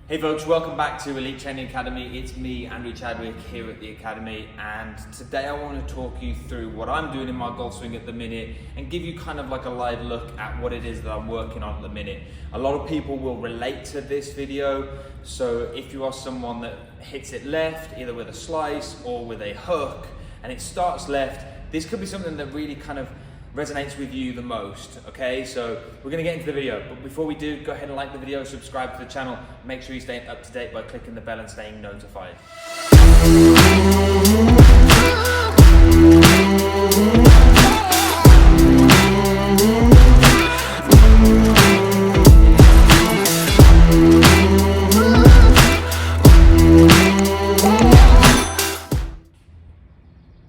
Hey folks, welcome back to Elite Training Academy. It's me, Andrew Chadwick, here at the Academy, and today I want to talk you through what I'm doing in my golf swing at the minute and give you kind of like a live look at what it is that I'm working on at the minute. A lot of people will relate to this video, so if you are someone that hits it left, either with a slice or with a hook, and it starts left, this could be something that really kind of resonates with you the most, okay? So we're gonna get into the video, but before we do, go ahead and like the video, subscribe to the channel, make sure you stay up to date by clicking the bell and staying notified.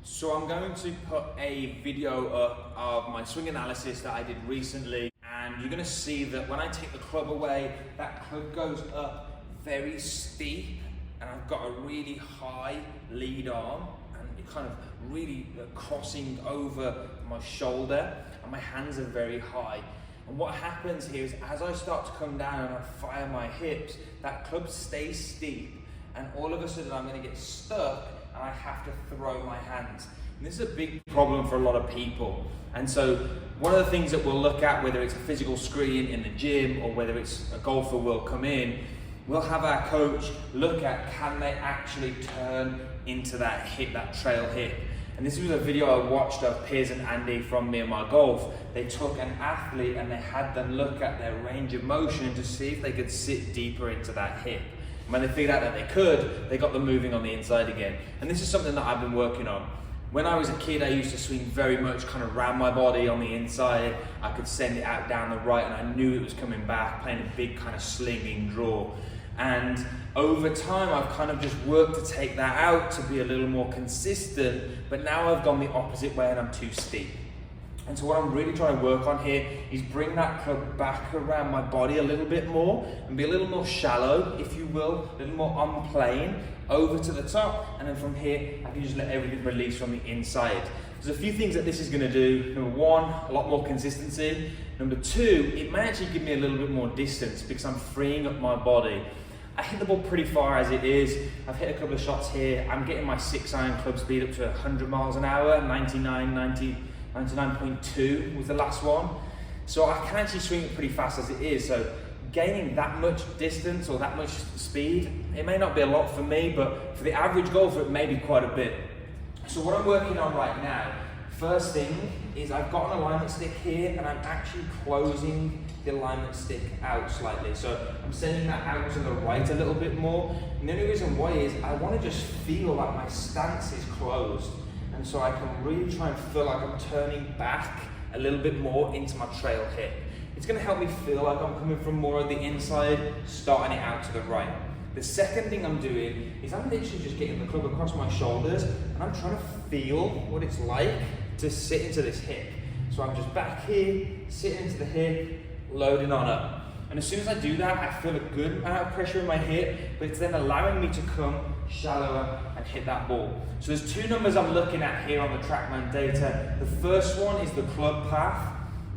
So I'm going to put a video up of my swing analysis that I did recently, and you're going to see that when I take the club away, that club goes up very steep, and I've got a really high lead arm, and it kind of really crossing over my shoulder, and my hands are very high. And what happens here is as I start to come down and I fire my hips, that club stays steep, and all of a sudden I'm going to get stuck and I have to throw my hands. And this is a big problem for a lot of people. And so one of the things that we'll look at, whether it's a physical screen in the gym or whether it's a golfer will come in, we'll have our coach look at, can they actually turn into that hip, that trail hip. And this was a video I watched of Piers and Andy from Me and My Golf. They took an athlete and they had them look at their range of motion to see if they could sit deeper into that hip. When they figured out that they could, they got them moving on the inside again. And this is something that I've been working on. When I was a kid, I used to swing very much kind of around my body on the inside. I could send it out down the right and I knew it was coming back, playing a big kind of slinging draw. And over time, I've kind of just worked to take that out to be a little more consistent, but now I've gone the opposite way and I'm too steep. And so what I'm really trying to work on here is bring that club back around my body a little bit more and be a little more shallow, if you will, a little more on plane, over to the top, and then from here, I can just let everything release from the inside. There's a few things that this is gonna do. Number one, a lot more consistency. Number two, it may actually give me a little bit more distance because I'm freeing up my body. I hit the ball pretty far as it is. I've hit a couple of shots here. I'm getting my 6-iron club speed up to 100 miles an hour, 99.2 was the last one. So I can actually swing it pretty fast as it is. So gaining that much distance or that much speed, it may not be a lot for me, but for the average golfer, it may be quite a bit. So what I'm working on right now, first thing is I've got an alignment stick here and I'm actually closing the alignment stick out slightly. So I'm sending that out to the right a little bit more. And the only reason why is I want to just feel like my stance is closed. And so I can really try and feel like I'm turning back a little bit more into my trail hip. It's going to help me feel like I'm coming from more of the inside, starting it out to the right. The second thing I'm doing is I'm literally just getting the club across my shoulders and I'm trying to feel what it's like to sit into this hip. So I'm just back here, sitting into the hip, loading on up. And as soon as I do that, I feel a good amount of pressure in my hip, but it's then allowing me to come shallower and hit that ball. So there's two numbers I'm looking at here on the TrackMan data. The first one is the club path.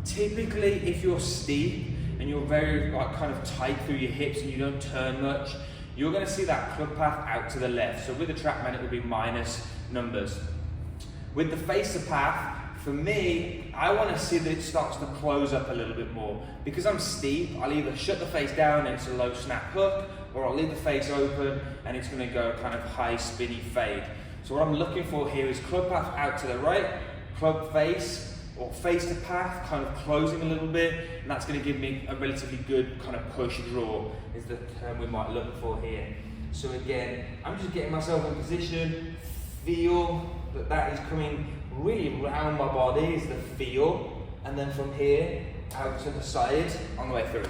Typically, if you're steep and you're very kind of tight through your hips and you don't turn much, you're going to see that club path out to the left. So with the TrackMan, it would be minus numbers. With the facer path, for me, I want to see that it starts to close up a little bit more. Because I'm steep, I'll either shut the face down and it's a low snap hook, or I'll leave the face open and it's going to go kind of high spinny fade. So what I'm looking for here is club path out to the right, club face, or face to path, kind of closing a little bit, and that's going to give me a relatively good kind of push draw, is the term we might look for here. So again, I'm just getting myself in position, feel that that is coming really round my body, is the feel, and then from here, out to the side, on the way through.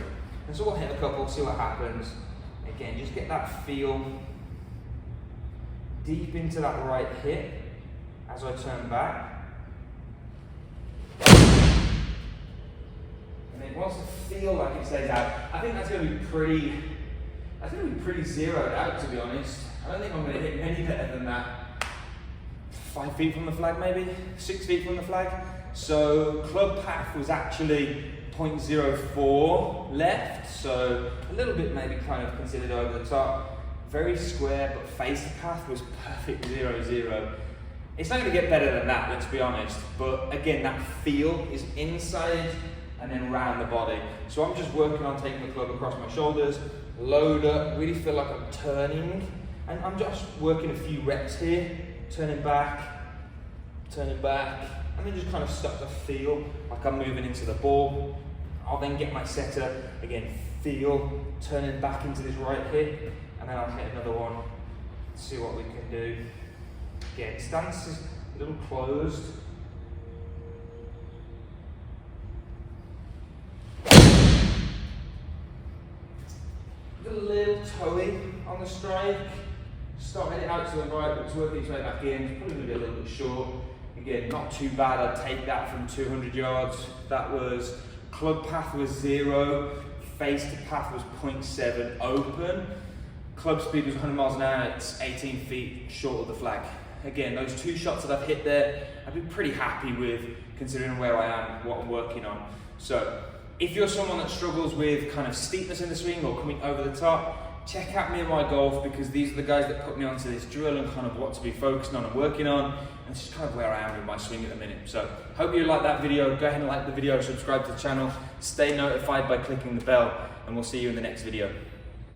And so we'll hit a couple, see what happens. Again, just get that feel deep into that right hip as I turn back. And then once I feel like it stays out, I think that's going to be pretty zeroed out, to be honest. I don't think I'm going to hit any better than that. 5 feet from the flag maybe, 6 feet from the flag. So club path was actually 0.04 left, so a little bit maybe kind of considered over the top. Very square, but face the path was perfect 0-0. It's not going to get better than that, let's be honest, but again, that feel is inside and then round the body. So I'm just working on taking the club across my shoulders, load up, really feel like I'm turning, and I'm just working a few reps here, turning back, and then just kind of start to feel like I'm moving into the ball. I'll then get my setter, again, feel, turning back into this right hip, and then I'll hit another one, see what we can do. Again, stance is a little closed. A little toey on the strike. Starting it out to the right, but it's working its way back in. It's probably going to be a little bit short. Again, not too bad. I'd take that from 200 yards. That was, club path was 0, face to path was 0.7 open. Club speed was 100 miles an hour, it's 18 feet short of the flag. Again, those 2 shots that I've hit there, I've been pretty happy with considering where I am, what I'm working on. So, if you're someone that struggles with kind of steepness in the swing or coming over the top, check out Me and My Golf, because these are the guys that put me onto this drill and kind of what to be focusing on and working on. And it's just kind of where I am with my swing at the minute. So, hope you like that video. Go ahead and like the video, subscribe to the channel, stay notified by clicking the bell, and we'll see you in the next video.